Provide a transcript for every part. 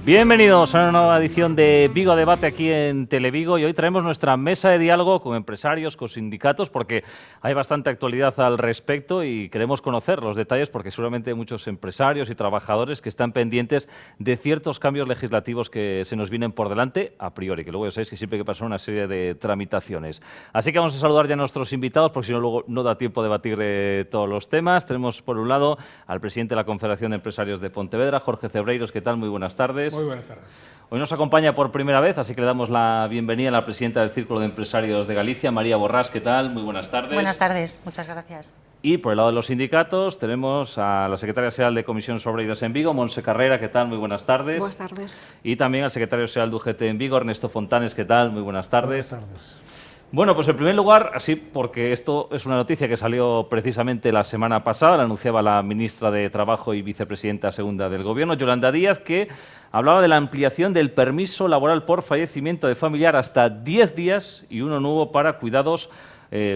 Bienvenidos a una nueva edición de Vigo Debate aquí en Televigo y hoy traemos nuestra mesa de diálogo con empresarios, con sindicatos, porque hay bastante actualidad al respecto y queremos conocer los detalles porque seguramente hay muchos empresarios y trabajadores que están pendientes de ciertos cambios legislativos que se nos vienen por delante a priori, que luego ya sabéis que siempre hay que pasar una serie de tramitaciones. Así que vamos a saludar ya a nuestros invitados porque si no luego no da tiempo de debatir todos los temas. Tenemos por un lado al presidente de la Confederación de Empresarios de Pontevedra, Jorge Cebreiros. ¿Qué tal? Muy buenas tardes. Muy buenas tardes. Hoy nos acompaña por primera vez, así que le damos la bienvenida a la presidenta del Círculo de Empresarios de Galicia, María Borrás. ¿Qué tal? Muy buenas tardes. Buenas tardes, muchas gracias. Y por el lado de los sindicatos tenemos a la secretaria general de Comisión Obreiras en Vigo, Montse Carrera. ¿Qué tal? Muy buenas tardes. Buenas tardes. Y también al secretario general de UGT en Vigo, Ernesto Fontanes. ¿Qué tal? Muy buenas tardes. Buenas tardes. Bueno, pues en primer lugar, así porque esto es una noticia que salió precisamente la semana pasada, la anunciaba la ministra de Trabajo y vicepresidenta segunda del Gobierno, Yolanda Díaz, que hablaba de la ampliación del permiso laboral por fallecimiento de familiar hasta 10 días y uno nuevo para cuidados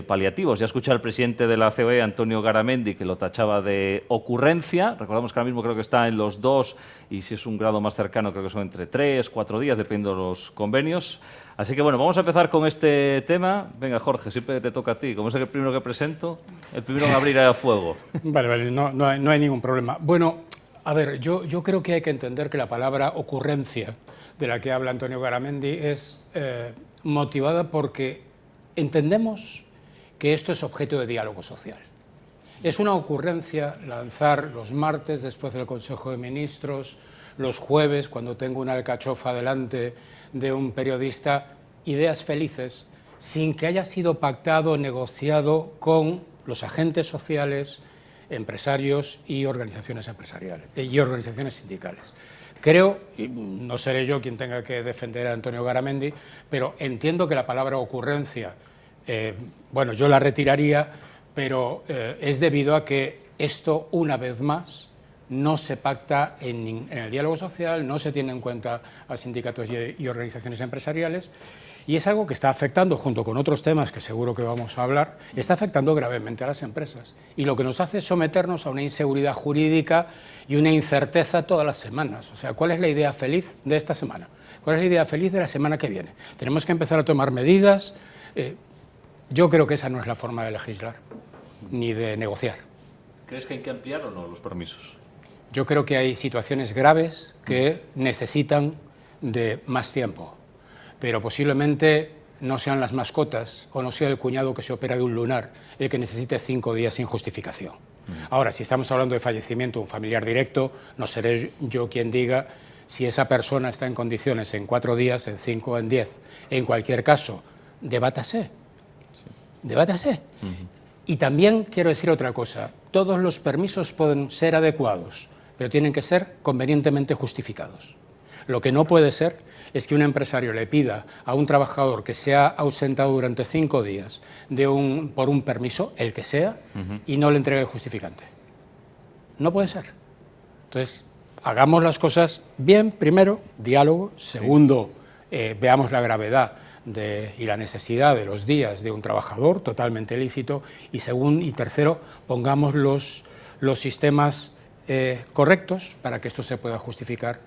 paliativos. Ya escuché al presidente de la COE, Antonio Garamendi, que lo tachaba de ocurrencia. Recordamos que ahora mismo creo que está en los 2 y si es un grado más cercano creo que son entre 3, 4 días, dependiendo de los convenios. Así que bueno, vamos a empezar con este tema. Venga, Jorge, siempre te toca a ti. Como es el primero que presento, el primero en abrir a fuego. Vale, no hay ningún problema. Bueno, a ver, yo creo que hay que entender que la palabra ocurrencia, de la que habla Antonio Garamendi, es motivada porque entendemos que esto es objeto de diálogo social. Es una ocurrencia lanzar los martes, después del Consejo de Ministros, los jueves, cuando tengo una alcachofa delante de un periodista, ideas felices, sin que haya sido pactado, negociado con los agentes sociales, empresarios y organizaciones empresariales y organizaciones sindicales. Creo, y no seré yo quien tenga que defender a Antonio Garamendi, pero entiendo que la palabra ocurrencia, bueno, yo la retiraría, pero es debido a que esto, una vez más, no se pacta en el diálogo social, no se tiene en cuenta a sindicatos y organizaciones empresariales, y es algo que está afectando, junto con otros temas que seguro que vamos a hablar, está afectando gravemente a las empresas. Y lo que nos hace es someternos a una inseguridad jurídica y una incerteza todas las semanas. O sea, ¿cuál es la idea feliz de esta semana? ¿Cuál es la idea feliz de la semana que viene? Tenemos que empezar a tomar medidas. Yo creo que esa no es la forma de legislar, ni de negociar. ¿Crees que hay que ampliar o no los permisos? Yo creo que hay situaciones graves que necesitan de más tiempo, pero posiblemente no sean las mascotas o no sea el cuñado que se opera de un lunar el que necesite 5 días sin justificación. Ahora, si estamos hablando de fallecimiento de un familiar directo, no seré yo quien diga si esa persona está en condiciones en 4 días, en 5 o en 10. En cualquier caso, debátase. Debátase. Y también quiero decir otra cosa. Todos los permisos pueden ser adecuados, pero tienen que ser convenientemente justificados. Lo que no puede ser es que un empresario le pida a un trabajador que se ha ausentado durante 5 días por un permiso, el que sea, y no le entregue el justificante. No puede ser. Entonces, hagamos las cosas bien, primero, diálogo. Segundo, veamos la gravedad y la necesidad de los días de un trabajador, totalmente lícito. Y tercero, pongamos los sistemas correctos para que esto se pueda justificar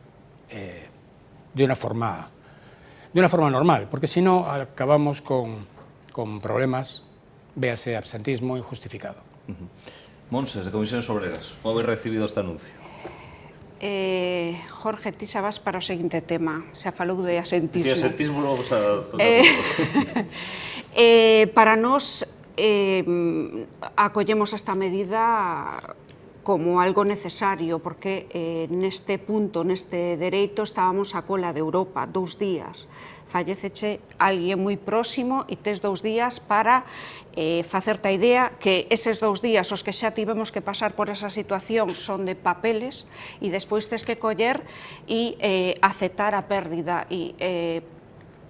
de una forma normal, porque si no acabamos con problemas, véase absentismo injustificado. Montse, de Comisiones Obreras, ¿cómo habéis recibido este anuncio? Jorge, ti xa vas para o seguinte tema, xa falou de asentismo. Si asentismo logo Para nós acollemos esta medida como algo necesario, porque neste punto, neste dereito, estábamos a cola de Europa, 2 días. Falleceche alguén moi próximo e tes 2 días para facerte a idea que eses 2 días os que xa tivemos que pasar por esa situación son de papeles e despois tes que coller e aceptar a pérdida e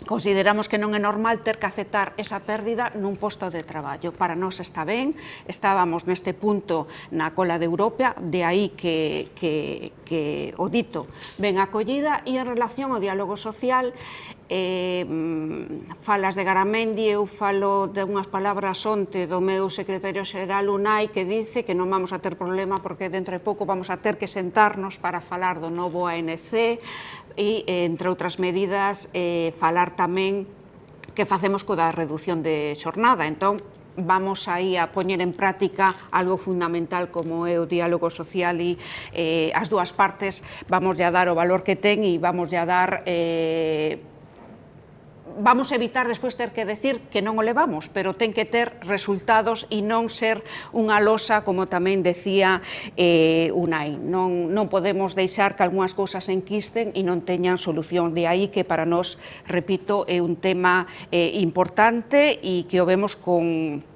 consideramos que non é normal ter que aceptar esa pérdida nun posto de traballo. Para nós está ben, estábamos neste punto na cola de Europa, de aí que o dito ben acollida, e en relación ao diálogo social, falas de Garamendi, eu falo de unhas palabras onte do meu secretario xeral Unai que dice que non vamos a ter problema porque dentro de pouco vamos a ter que sentarnos para falar do novo ANC, e, entre outras medidas, falar tamén que facemos coa reducción de xornada. Entón, vamos aí a poñer en práctica algo fundamental como é o diálogo social e as dúas partes vamos a dar o valor que ten e vamos a dar vamos a evitar despois ter que decir que non o levamos, pero ten que ter resultados e non ser unha losa, como tamén decía Unai. Non podemos deixar que algunhas cousas se enquisten e non teñan solución. De aí que para nós, repito, é un tema importante e que o vemos con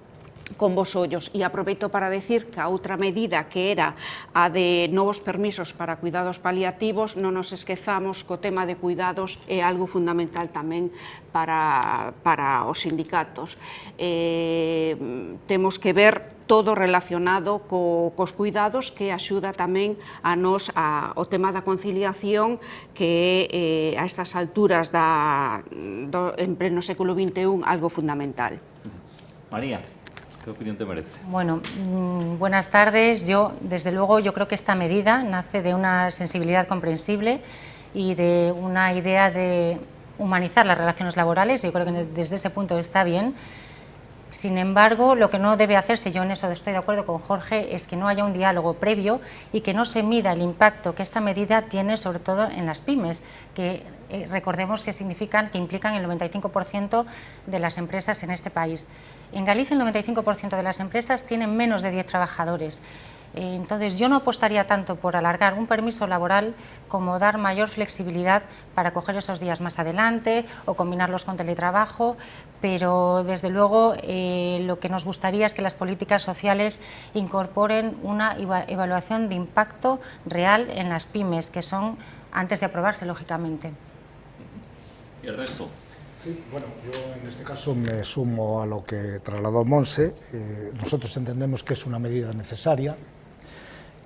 vos ollos. E aproveito para decir que a outra medida que era a de novos permisos para cuidados paliativos, non nos esquezamos que o tema de cuidados é algo fundamental tamén para os sindicatos. Temos que ver todo relacionado cos cuidados, que axuda tamén a nos o tema da conciliación, que é a estas alturas en pleno século XXI algo fundamental. María, ¿qué opinión te merece? Bueno, buenas tardes. Desde luego, yo creo que esta medida nace de una sensibilidad comprensible y de una idea de humanizar las relaciones laborales. Yo creo que desde ese punto está bien. Sin embargo, lo que no debe hacerse, yo en eso estoy de acuerdo con Jorge, es que no haya un diálogo previo y que no se mida el impacto que esta medida tiene, sobre todo en las pymes, que recordemos que que implican el 95% de las empresas en este país. En Galicia el 95% de las empresas tienen menos de 10 trabajadores. Entonces, yo no apostaría tanto por alargar un permiso laboral como dar mayor flexibilidad para coger esos días más adelante o combinarlos con teletrabajo, pero desde luego lo que nos gustaría es que las políticas sociales incorporen una evaluación de impacto real en las pymes, que son antes de aprobarse, lógicamente. ¿Y el resto? Sí, bueno, yo en este caso me sumo a lo que trasladó Monse. Nosotros entendemos que es una medida necesaria.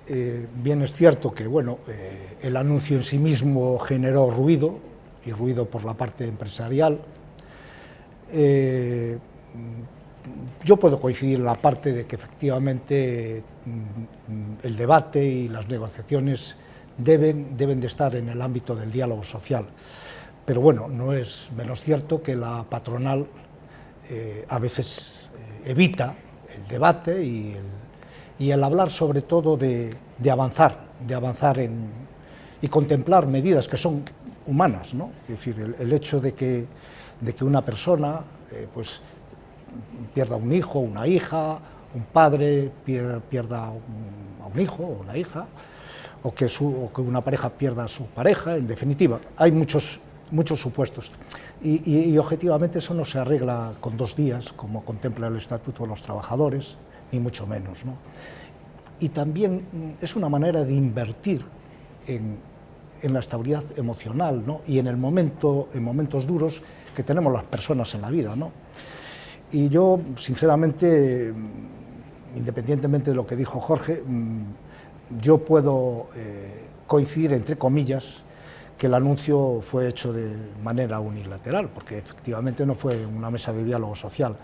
Bien es cierto que bueno, el anuncio en sí mismo generó ruido, y ruido por la parte empresarial. Yo puedo coincidir en la parte de que efectivamente el debate y las negociaciones deben de estar en el ámbito del diálogo social. Pero bueno, no es menos cierto que la patronal a veces evita el debate y el hablar sobre todo de avanzar y contemplar medidas que son humanas, ¿no? Es decir, el hecho de que una persona pues pierda un hijo, una hija, un padre pierda a un hijo o una hija, o que una pareja pierda a su pareja, en definitiva, hay muchos supuestos. Y objetivamente eso no se arregla con 2 días, como contempla el Estatuto de los Trabajadores, ni mucho menos, ¿no? Y también es una manera de invertir en la estabilidad emocional, ¿no? Y en momentos duros que tenemos las personas en la vida, ¿no? Y yo, sinceramente, independientemente de lo que dijo Jorge, yo puedo coincidir, entre comillas, que el anuncio fue hecho de manera unilateral, porque efectivamente no fue una mesa de diálogo social.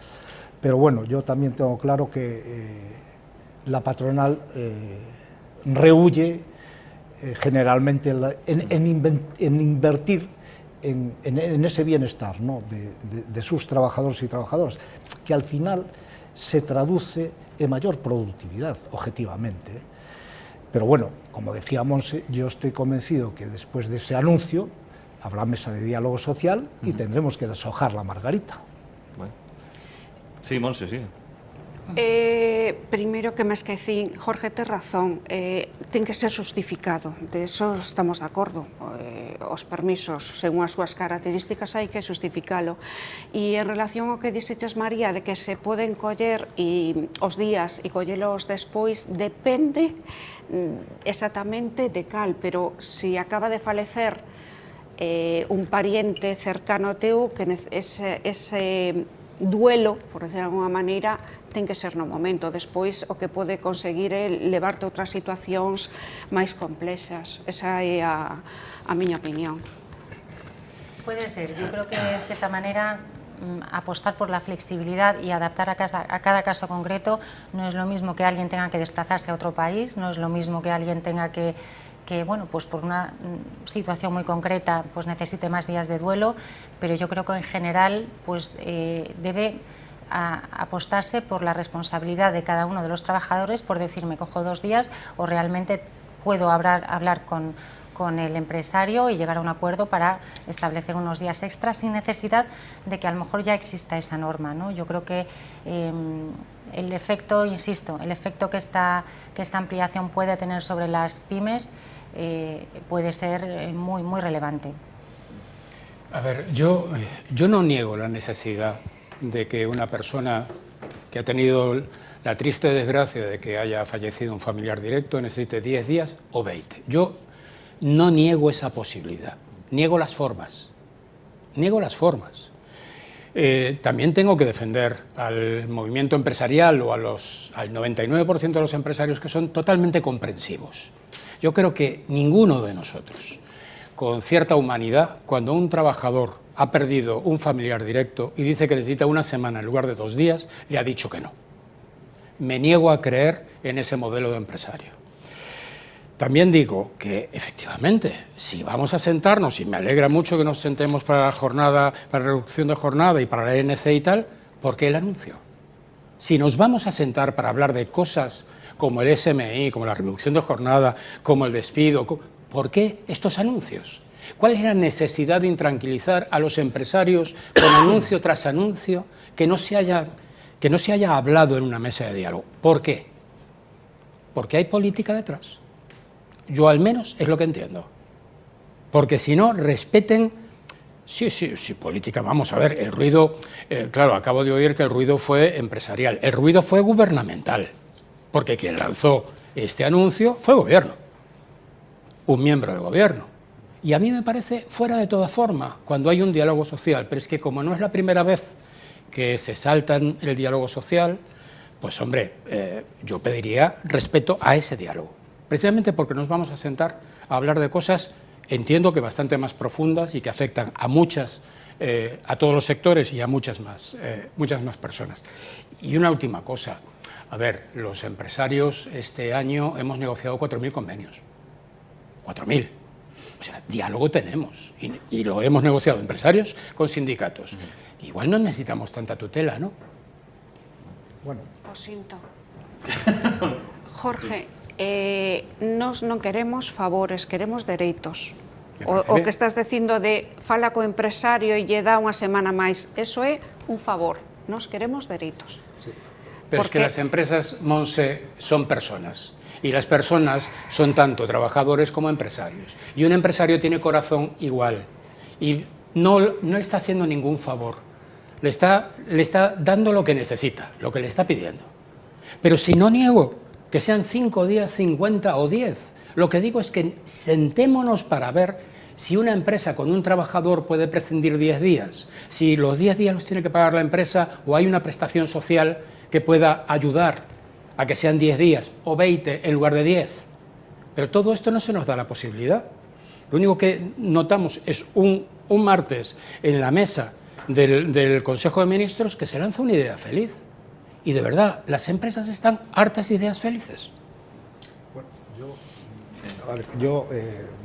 Pero bueno, yo también tengo claro que la patronal rehúye generalmente en invertir en ese bienestar, ¿no? de sus trabajadores y trabajadoras, que al final se traduce en mayor productividad, objetivamente. Pero bueno, como decía Monse, yo estoy convencido que después de ese anuncio habrá mesa de diálogo social y tendremos que deshojar la margarita. Bueno. Sí, Monse, sí. Primeiro que me esquecín, Jorge ten razón, ten que ser justificado, de eso estamos de acordo, os permisos según as súas características hai que justificalo, e en relación ao que dixeches, María, de que se poden coller os días e collelos despois, depende exactamente de cal, pero se acaba de falecer un pariente cercano teu, que ese duelo, por decir de alguna maneira, ten que ser no momento. Despois o que pode conseguir é levarte a outras situacións máis complexas. Esa é a miña opinión. Puede ser. Yo creo que de cierta manera apostar por la flexibilidad y adaptar a cada caso concreto no es lo mismo que alguien tenga que desplazarse a otro país, no es lo mismo que alguien tenga que que bueno, pues por una situación muy concreta pues necesite más días de duelo, pero yo creo que en general pues debe apostarse por la responsabilidad de cada uno de los trabajadores, por decir me cojo 2 días o realmente puedo hablar con el empresario y llegar a un acuerdo para establecer unos días extras sin necesidad de que a lo mejor ya exista esa norma, ¿no? Yo creo que el efecto, insisto, el efecto que esta ampliación puede tener sobre las pymes puede ser muy relevante. A ver, yo no niego la necesidad de que una persona que ha tenido la triste desgracia de que haya fallecido un familiar directo necesite 10 días o 20. Yo no niego esa posibilidad, niego las formas. También tengo que defender al movimiento empresarial o al 99% de los empresarios que son totalmente comprensivos. Yo creo que ninguno de nosotros, con cierta humanidad, cuando un trabajador ha perdido un familiar directo y dice que necesita 1 semana en lugar de 2 días, le ha dicho que no. Me niego a creer en ese modelo de empresario. También digo que, efectivamente, si vamos a sentarnos, y me alegra mucho que nos sentemos para la reducción de jornada y para la ENC y tal, ¿por qué el anuncio? Si nos vamos a sentar para hablar de cosas como el SMI, como la reducción de jornada, como el despido, ¿por qué estos anuncios? ¿Cuál es la necesidad de intranquilizar a los empresarios con anuncio tras anuncio que no se haya hablado en una mesa de diálogo? ¿Por qué? Porque hay política detrás. Yo al menos es lo que entiendo. Porque si no, respeten... Sí, política, vamos a ver, el ruido... claro, acabo de oír que el ruido fue empresarial. El ruido fue gubernamental, porque quien lanzó este anuncio fue el gobierno, un miembro del gobierno. Y a mí me parece fuera de toda forma cuando hay un diálogo social, pero es que como no es la primera vez que se saltan el diálogo social, pues hombre, yo pediría respeto a ese diálogo. Precisamente porque nos vamos a sentar a hablar de cosas, entiendo que bastante más profundas y que afectan a a todos los sectores y a muchas más personas. Y una última cosa, a ver, los empresarios este año hemos negociado 4.000 convenios, 4.000. O sea, diálogo tenemos y lo hemos negociado empresarios con sindicatos. Igual no necesitamos tanta tutela, ¿no? Bueno. Lo siento. Jorge, non queremos favores, queremos dereitos. O que estás dicindo de fala co empresario e lle dá 1 semana máis, eso é un favor. Nos queremos dereitos. Sí. Pero es que las empresas, Monse, son personas. Y las personas son tanto trabajadores como empresarios. Y un empresario tiene corazón igual. Y no está haciendo ningún favor. Le está dando lo que necesita, lo que le está pidiendo. Pero si no niego que sean 5 días, 50 o 10, lo que digo es que sentémonos para ver si una empresa con un trabajador puede prescindir 10 días, si los 10 días los tiene que pagar la empresa o hay una prestación social que pueda ayudar a que sean 10 días o 20 en lugar de 10. Pero todo esto no se nos da la posibilidad. Lo único que notamos es un martes en la mesa del Consejo de Ministros que se lanza una idea feliz. Y de verdad, las empresas están hartas de ideas felices.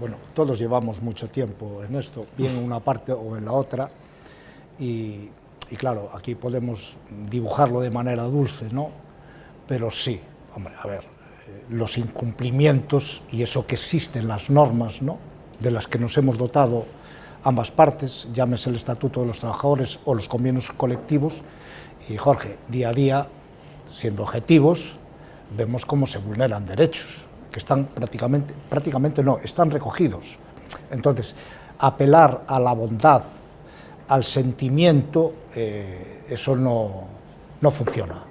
Bueno, todos llevamos mucho tiempo en esto, bien en una parte o en la otra, y claro, aquí podemos dibujarlo de manera dulce, ¿no? Pero sí, hombre, a ver, los incumplimientos y eso que existen, las normas, ¿no?, de las que nos hemos dotado ambas partes, llámese el Estatuto de los Trabajadores o los convenios colectivos, y Jorge, día a día, siendo objetivos, vemos cómo se vulneran derechos, que están prácticamente no, están recogidos. Entonces, apelar a la bondad, al sentimiento, eso no funciona.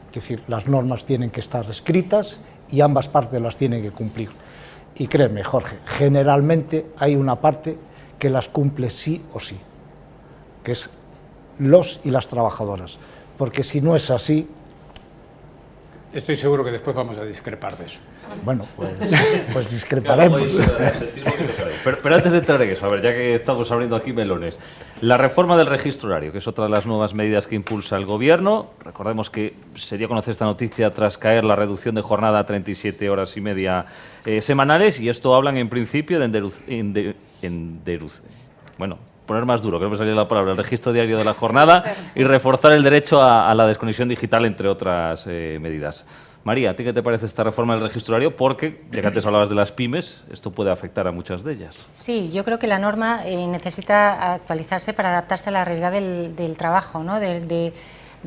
Es decir, las normas tienen que estar escritas y ambas partes las tienen que cumplir. Y créeme, Jorge, generalmente hay una parte que las cumple sí o sí, que es los y las trabajadoras. Porque si no es así, Estoy seguro que después vamos a discrepar de eso. Bueno, pues discreparemos. Pero antes de entrar en eso, a ver, ya que estamos abriendo aquí melones, la reforma del registro horario, que es otra de las nuevas medidas que impulsa el Gobierno. Recordemos que se dio a conocer esta noticia tras caer la reducción de jornada a 37 horas y media semanales, y esto hablan en principio de bueno, poner más duro, creo que salía la palabra, el registro diario de la jornada y reforzar el derecho a la desconexión digital, entre otras medidas. María, ¿a ti qué te parece esta reforma del registro horario? Porque, ya que antes hablabas de las pymes, esto puede afectar a muchas de ellas. Sí, yo creo que la norma necesita actualizarse para adaptarse a la realidad del trabajo, ¿no? del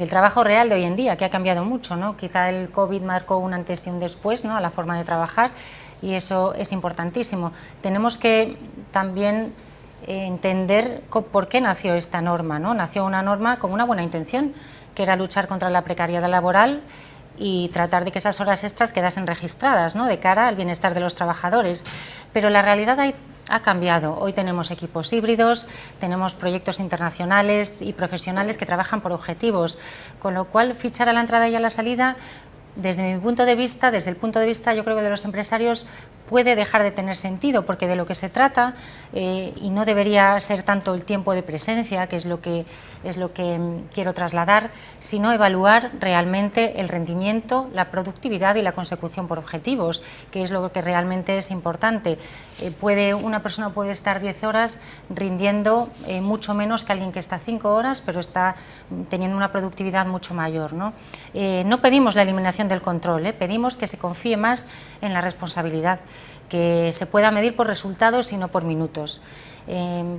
trabajo real de hoy en día, que ha cambiado mucho, ¿no? Quizá el COVID marcó un antes y un después, ¿no?, a la forma de trabajar, y eso es importantísimo. Tenemos que también entender por qué nació esta norma, ¿no? Nació una norma con una buena intención, que era luchar contra la precariedad laboral y tratar de que esas horas extras quedasen registradas, ¿no?, de cara al bienestar de los trabajadores. Pero la realidad ha cambiado. Hoy tenemos equipos híbridos, tenemos proyectos internacionales y profesionales que trabajan por objetivos, con lo cual fichar a la entrada y a la salida, desde mi punto de vista, desde el punto de vista, yo creo que de los empresarios, puede dejar de tener sentido, porque de lo que se trata, y no debería ser tanto el tiempo de presencia, que es lo que quiero trasladar, sino evaluar realmente el rendimiento, la productividad y la consecución por objetivos, que es lo que realmente es importante. Una persona puede estar 10 horas rindiendo mucho menos que alguien que está 5 horas, pero está teniendo una productividad mucho mayor, ¿no? No pedimos la eliminación del control, pedimos que se confíe más en la responsabilidad, que se pueda medir por resultados y no por minutos.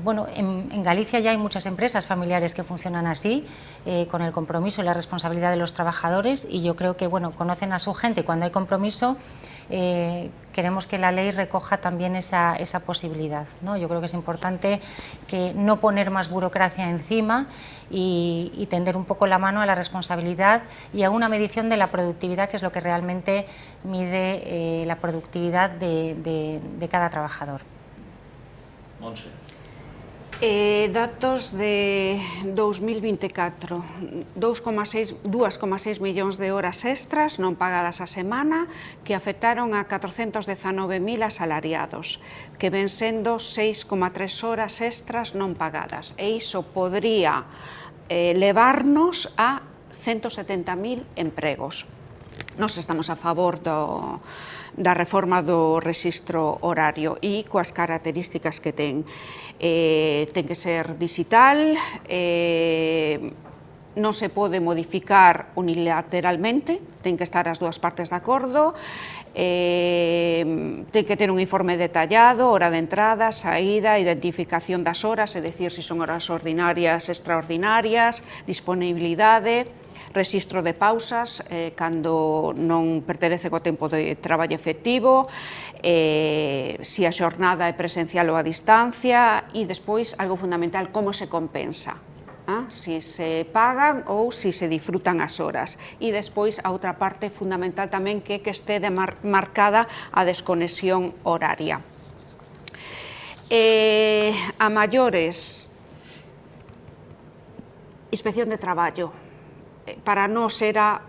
Bueno, en Galicia ya hay muchas empresas familiares que funcionan así, con el compromiso y la responsabilidad de los trabajadores, y yo creo que, bueno, conocen a su gente. Cuando hay compromiso, queremos que la ley recoja también esa posibilidad, ¿no? Yo creo que es importante que no poner más burocracia encima y tender un poco la mano a la responsabilidad y a una medición de la productividad, que es lo que realmente mide la productividad de cada trabajador. Montse. Datos de 2024, 2,6 millóns de horas extras non pagadas a semana, que afectaron a 419.000 asalariados, que ven sendo 6,3 horas extras non pagadas, e iso podría levarnos a 170.000 empregos. Nós estamos a favor da reforma do rexistro horario e coas características que ten. Ten que ser digital, non se pode modificar unilateralmente, ten que estar as dúas partes de acordo, ten que ter un informe detallado, hora de entrada, saída, identificación das horas, é dicir, se son horas ordinarias, extraordinarias, disponibilidade, rexistro de pausas cando non pertenece co tempo de traballo efectivo, se a xornada é presencial ou a distancia, e despois, algo fundamental, como se compensa, si se pagan ou si se disfrutan as horas. E despois, a outra parte fundamental tamén, que este marcada a desconexión horaria. A maiores, inspección de traballo. Para nós era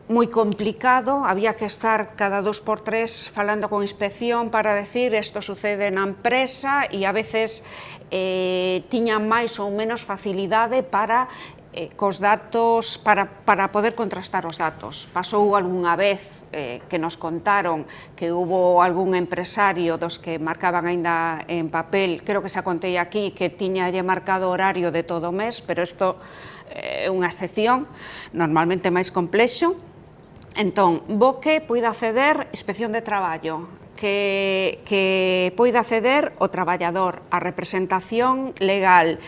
moi complicado, había que estar cada 2 por 3 falando con inspección para decir isto sucede na empresa, e a veces tiñan máis ou menos facilidade para cos datos, para poder contrastar os datos. Pasou algunha vez que nos contaron que hubo algún empresario dos que marcaban aínda en papel, creo que xa contei aquí, que tiñalle marcado horario de todo o mes, pero isto é unha excepción, normalmente máis complexo. Entón, que poida acceder inspección de traballo, que poida acceder o traballador, a representación legal,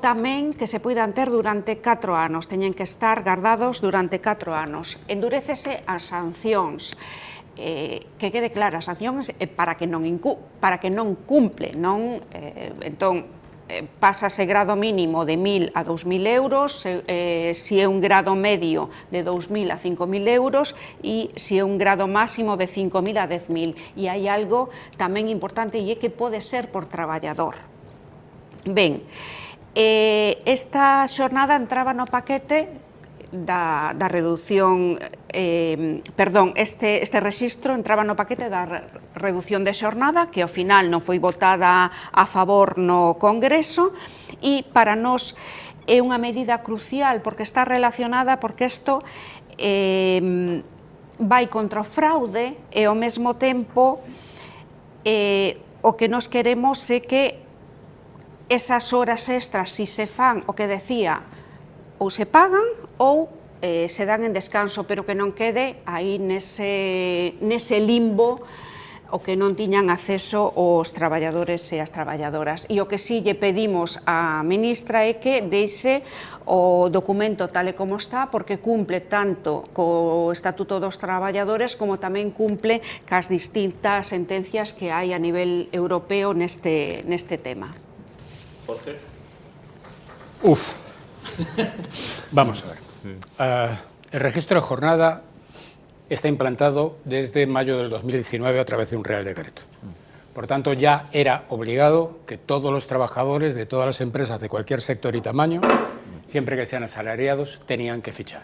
tamén que se poidan ter durante 4 anos, teñen que estar gardados durante 4 anos. Endurécese as sancións, que quede clara, as sancións para que non cumple, non? Entón, pásase grado mínimo de 1.000 a 2.000 euros, se é un grado medio de 2.000 a 5.000 euros, e se é un grado máximo de 5.000 a 10.000. E hai algo tamén importante, e é que pode ser por traballador. Ben, esta xornada entraba no paquete da reducción, perdón, este rexistro entraba no paquete da reducción de xornada, que ao final non foi votada a favor no Congreso, e para nós é unha medida crucial porque está relacionada, porque isto vai contra o fraude e ao mesmo tempo o que nós queremos é que esas horas extras, si se fan o que decía, ou se pagan ou se dan en descanso, pero que non quede aí nese limbo o que non tiñan acceso os traballadores e as traballadoras. E o que sí lle pedimos á ministra é que deixe o documento tal e como está, porque cumple tanto co Estatuto dos Traballadores como tamén cumple cas distintas sentencias que hai a nivel europeo neste tema. Jorge. Vamos a ver. El registro de jornada está implantado desde mayo del 2019 a través de un Real Decreto. Por tanto, ya era obligado que todos los trabajadores de todas las empresas de cualquier sector y tamaño, siempre que sean asalariados, tenían que fichar.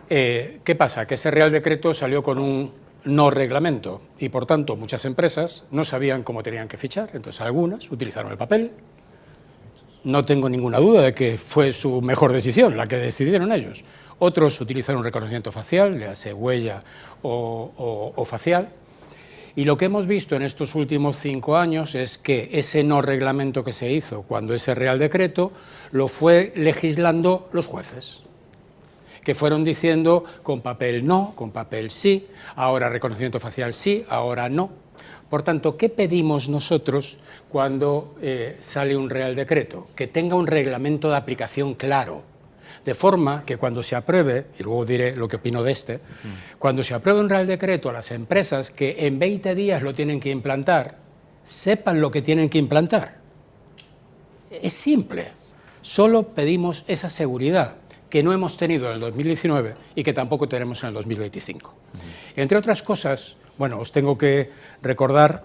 ¿Qué pasa? Que ese Real Decreto salió con un no reglamento y, por tanto, muchas empresas no sabían cómo tenían que fichar. Entonces, algunas utilizaron el papel. No tengo ninguna duda de que fue su mejor decisión, la que decidieron ellos. Otros utilizaron reconocimiento facial, le hace huella o facial. Y lo que hemos visto en estos últimos 5 años es que ese no reglamento que se hizo cuando ese Real Decreto lo fue legislando los jueces, que fueron diciendo con papel no, con papel sí, ahora reconocimiento facial sí, ahora no. Por tanto, ¿qué pedimos nosotros cuando sale un Real Decreto? Que tenga un reglamento de aplicación claro, de forma que cuando se apruebe, y luego diré lo que opino de este, cuando se apruebe un Real Decreto, las empresas que en 20 días lo tienen que implantar, sepan lo que tienen que implantar. Es simple, solo pedimos esa seguridad que no hemos tenido en el 2019 y que tampoco tenemos en el 2025. Entre otras cosas, bueno, os tengo que recordar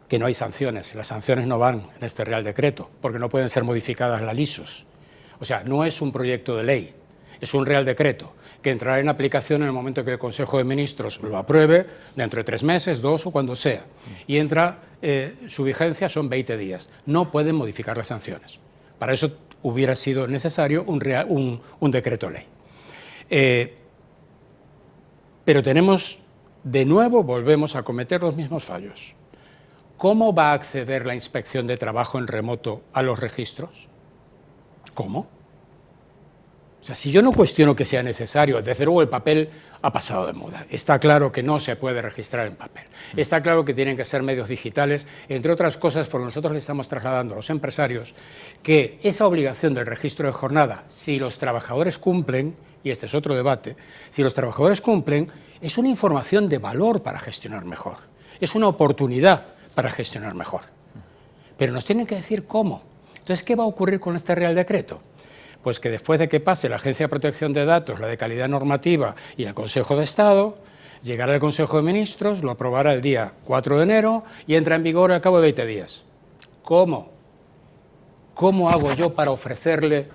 que no hay sanciones, las sanciones no van en este Real Decreto, porque no pueden ser modificadas la lisos. O sea, no es un proyecto de ley, es un Real Decreto que entrará en aplicación en el momento que el Consejo de Ministros lo apruebe, dentro de 3 meses, 2 o cuando sea. Y entra, su vigencia son 20 días. No pueden modificar las sanciones. Para eso hubiera sido necesario un decreto ley. Pero tenemos, de nuevo, volvemos a cometer los mismos fallos. ¿Cómo va a acceder la Inspección de Trabajo en remoto a los registros? ¿Cómo? O sea, si yo no cuestiono que sea necesario, desde luego el papel ha pasado de moda. Está claro que no se puede registrar en papel. Está claro que tienen que ser medios digitales, entre otras cosas porque nosotros le estamos trasladando a los empresarios que esa obligación del registro de jornada, si los trabajadores cumplen, y este es otro debate, si los trabajadores cumplen, es una información de valor para gestionar mejor. Es una oportunidad para gestionar mejor. Pero nos tienen que decir cómo. Entonces, ¿qué va a ocurrir con este Real Decreto? Pues que después de que pase la Agencia de Protección de Datos, la de Calidad Normativa y el Consejo de Estado, llegará al Consejo de Ministros, lo aprobará el día 4 de enero y entra en vigor al cabo de 20 días. ¿Cómo? ¿Cómo hago yo para ofrecerle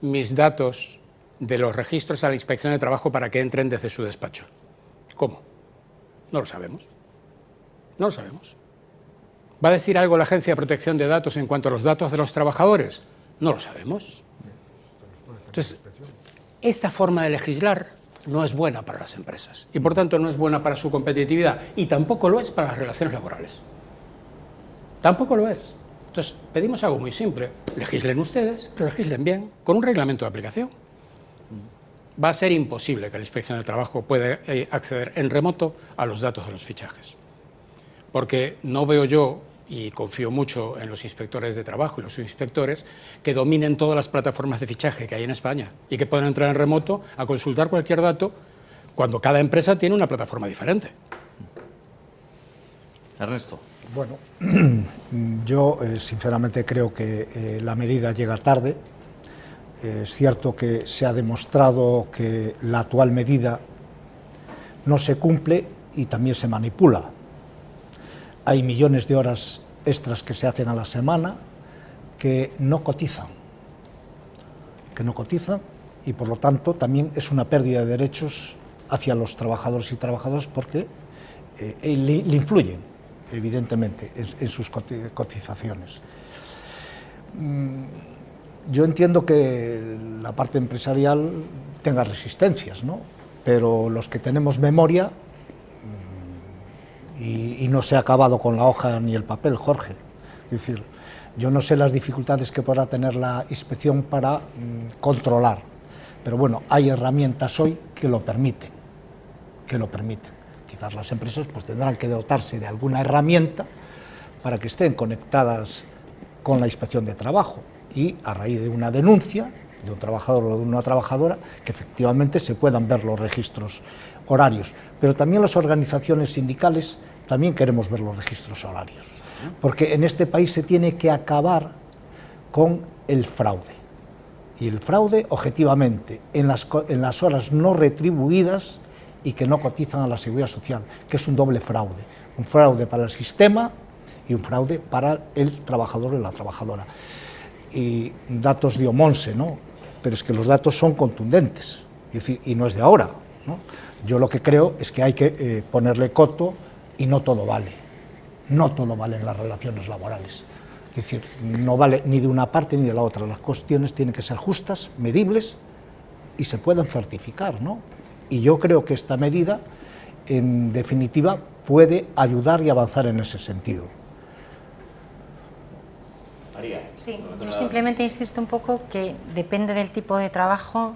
mis datos de los registros a la Inspección de Trabajo para que entren desde su despacho? ¿Cómo? No lo sabemos. No lo sabemos. ¿Va a decir algo la Agencia de Protección de Datos en cuanto a los datos de los trabajadores? No lo sabemos. Entonces, esta forma de legislar no es buena para las empresas y, por tanto, no es buena para su competitividad y tampoco lo es para las relaciones laborales. Tampoco lo es. Entonces, pedimos algo muy simple. Legislen ustedes, pero legislen bien, con un reglamento de aplicación. Va a ser imposible que la Inspección de Trabajo pueda acceder en remoto a los datos de los fichajes. Porque no veo yo, y confío mucho en los inspectores de trabajo y los subinspectores, que dominen todas las plataformas de fichaje que hay en España y que puedan entrar en remoto a consultar cualquier dato cuando cada empresa tiene una plataforma diferente. Ernesto. Bueno, yo sinceramente creo que la medida llega tarde. Es cierto que se ha demostrado que la actual medida no se cumple y también se manipula. Hay millones de horas extras que se hacen a la semana que no cotizan y por lo tanto también es una pérdida de derechos hacia los trabajadores y trabajadoras porque le influyen evidentemente en sus cotizaciones. Yo entiendo que la parte empresarial tenga resistencias, ¿no? Pero los que tenemos memoria, y no se ha acabado con la hoja ni el papel, Jorge, es decir, yo no sé las dificultades que podrá tener la inspección para controlar, pero bueno, hay herramientas hoy que lo permiten, Quizás las empresas pues tendrán que dotarse de alguna herramienta para que estén conectadas con la inspección de trabajo y a raíz de una denuncia de un trabajador o de una trabajadora que efectivamente se puedan ver los registros horarios. Pero también las organizaciones sindicales también queremos ver los registros horarios, porque en este país se tiene que acabar con el fraude. Y el fraude, objetivamente, en las horas no retribuidas y que no cotizan a la Seguridad Social, que es un doble fraude. Un fraude para el sistema y un fraude para el trabajador o la trabajadora. Y datos de Omonse, ¿no? Pero es que los datos son contundentes, es decir, y no es de ahora, ¿no? Yo lo que creo es que hay que ponerle coto y no todo vale. No todo vale en las relaciones laborales. Es decir, no vale ni de una parte ni de la otra. Las cuestiones tienen que ser justas, medibles y se puedan certificar, ¿no? Y yo creo que esta medida, en definitiva, puede ayudar y avanzar en ese sentido. María. Sí, yo simplemente insisto un poco que depende del tipo de trabajo,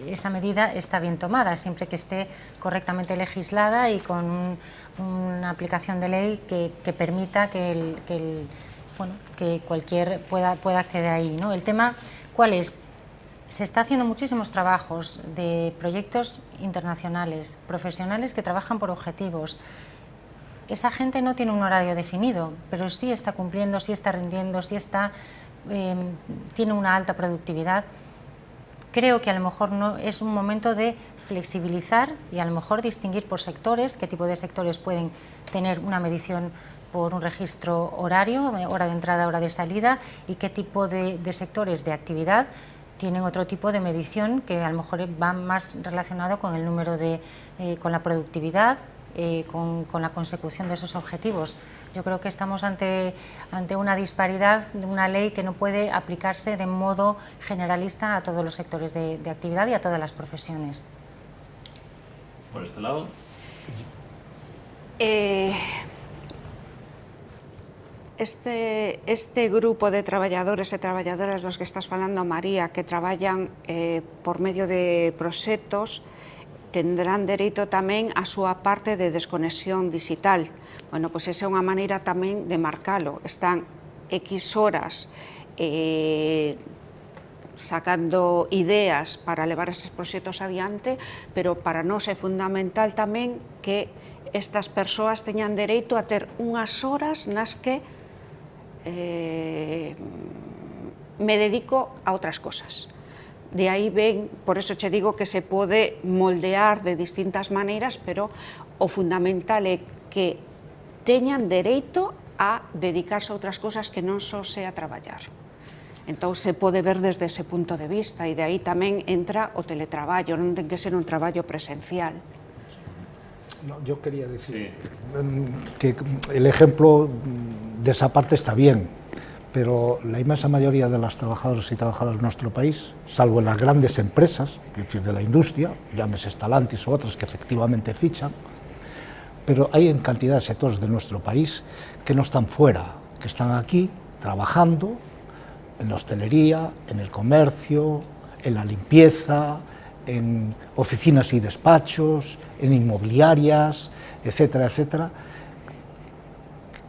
esa medida está bien tomada, siempre que esté correctamente legislada y con una aplicación de ley que permita que cualquier pueda acceder ahí, ¿no? El tema, ¿cuál es? Se está haciendo muchísimos trabajos de proyectos internacionales, profesionales que trabajan por objetivos. Esa gente no tiene un horario definido, pero sí está cumpliendo, sí está rindiendo, sí tiene una alta productividad. Creo que a lo mejor no es un momento de flexibilizar y a lo mejor distinguir por sectores, qué tipo de sectores pueden tener una medición por un registro horario, hora de entrada, hora de salida, y qué tipo de sectores de actividad tienen otro tipo de medición que a lo mejor va más relacionado con el número con la productividad, con la consecución de esos objetivos. Yo creo que estamos ante una disparidad de una ley que no puede aplicarse de modo generalista a todos los sectores de actividad y a todas las profesiones. Por este lado. Este grupo de traballadores e traballadoras dos que estás falando, María, que traballan por medio de proxectos, tendrán dereito tamén a súa parte de desconexión digital. Bueno, pois esa é unha maneira tamén de marcalo. Están X horas sacando ideas para levar eses proxectos adiante, pero para nós é fundamental tamén que estas persoas teñan dereito a ter unhas horas nas que me dedico a outras cosas. De aí ven, por eso che digo que se pode moldear de distintas maneiras, pero o fundamental é que teñan dereito a dedicarse a outras cosas que non só sea traballar. Entón se pode ver desde ese punto de vista e de aí tamén entra o teletraballo, non ten que ser un traballo presencial. No, yo quería decir que el ejemplo de esa parte está bien, pero la inmensa mayoría de las trabajadoras y trabajadores de nuestro país, salvo en las grandes empresas, es decir, de la industria, llámese Stellantis o otras que efectivamente fichan, pero hay en cantidad de sectores de nuestro país que no están fuera, que están aquí trabajando en la hostelería, en el comercio, en la limpieza, en oficinas y despachos, en inmobiliarias, etcétera, etcétera,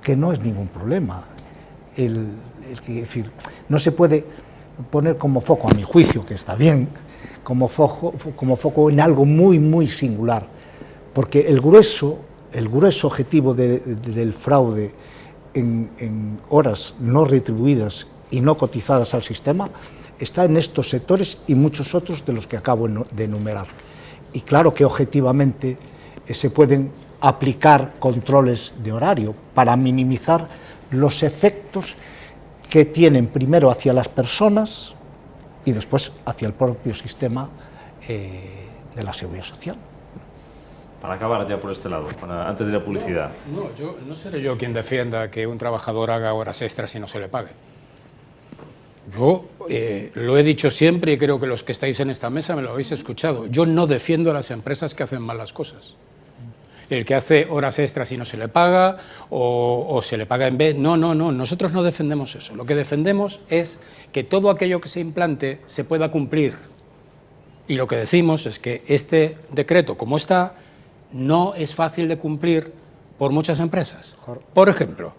que no es ningún problema. Es decir, no se puede poner como foco, a mi juicio, que está bien, como foco en algo muy, muy singular, porque el grueso objetivo del fraude en horas no retribuidas y no cotizadas al sistema está en estos sectores y muchos otros de los que acabo de enumerar. Y claro que objetivamente se pueden aplicar controles de horario para minimizar los efectos que tienen primero hacia las personas y después hacia el propio sistema de la seguridad social. Para acabar ya por este lado, antes de la publicidad. No seré yo quien defienda que un trabajador haga horas extras y no se le pague. Yo lo he dicho siempre y creo que los que estáis en esta mesa me lo habéis escuchado. Yo no defiendo a las empresas que hacen mal las cosas. El que hace horas extras y no se le paga o se le paga en vez. No, nosotros no defendemos eso. Lo que defendemos es que todo aquello que se implante se pueda cumplir. Y lo que decimos es que este decreto, como está, no es fácil de cumplir por muchas empresas. Por ejemplo...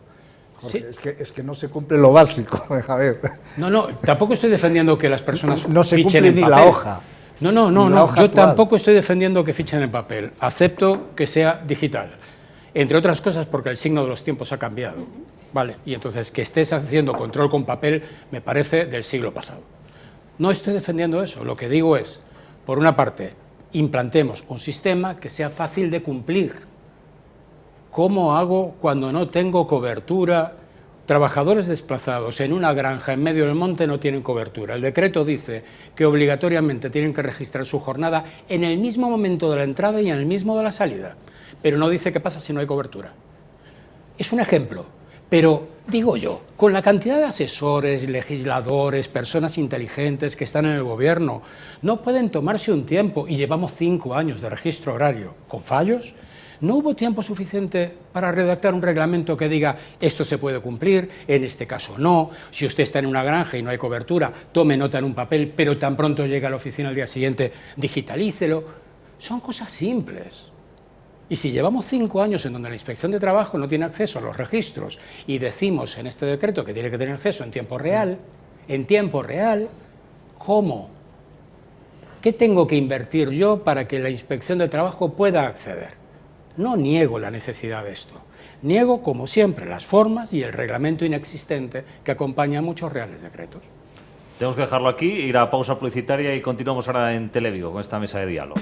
Jorge, ¿sí? es que no se cumple lo básico, a ver. No, tampoco estoy defendiendo que las personas no se fichen cumple en ni papel. la hoja. No, yo tampoco estoy defendiendo que fichen en papel. Acepto que sea digital. Entre otras cosas porque el signo de los tiempos ha cambiado. ¿Vale? Y entonces que estés haciendo control con papel me parece del siglo pasado. No estoy defendiendo eso. Lo que digo es, por una parte, implantemos un sistema que sea fácil de cumplir. ¿Cómo hago cuando no tengo cobertura? Trabajadores desplazados en una granja en medio del monte no tienen cobertura. El decreto dice que obligatoriamente tienen que registrar su jornada en el mismo momento de la entrada y en el mismo de la salida, pero no dice qué pasa si no hay cobertura. Es un ejemplo, pero digo yo, con la cantidad de asesores, legisladores, personas inteligentes que están en el gobierno, no pueden tomarse un tiempo, y llevamos 5 años de registro horario con fallos. ¿No hubo tiempo suficiente para redactar un reglamento que diga esto se puede cumplir, en este caso no? Si usted está en una granja y no hay cobertura, tome nota en un papel, pero tan pronto llega a la oficina al día siguiente, digitalícelo. Son cosas simples. Y si llevamos 5 años en donde la Inspección de Trabajo no tiene acceso a los registros y decimos en este decreto que tiene que tener acceso en tiempo real, ¿cómo? ¿Qué tengo que invertir yo para que la Inspección de Trabajo pueda acceder? No niego la necesidad de esto, niego, como siempre, las formas y el reglamento inexistente que acompaña a muchos reales decretos. Tenemos que dejarlo aquí, ir a pausa publicitaria y continuamos ahora en Televigo con esta mesa de diálogo.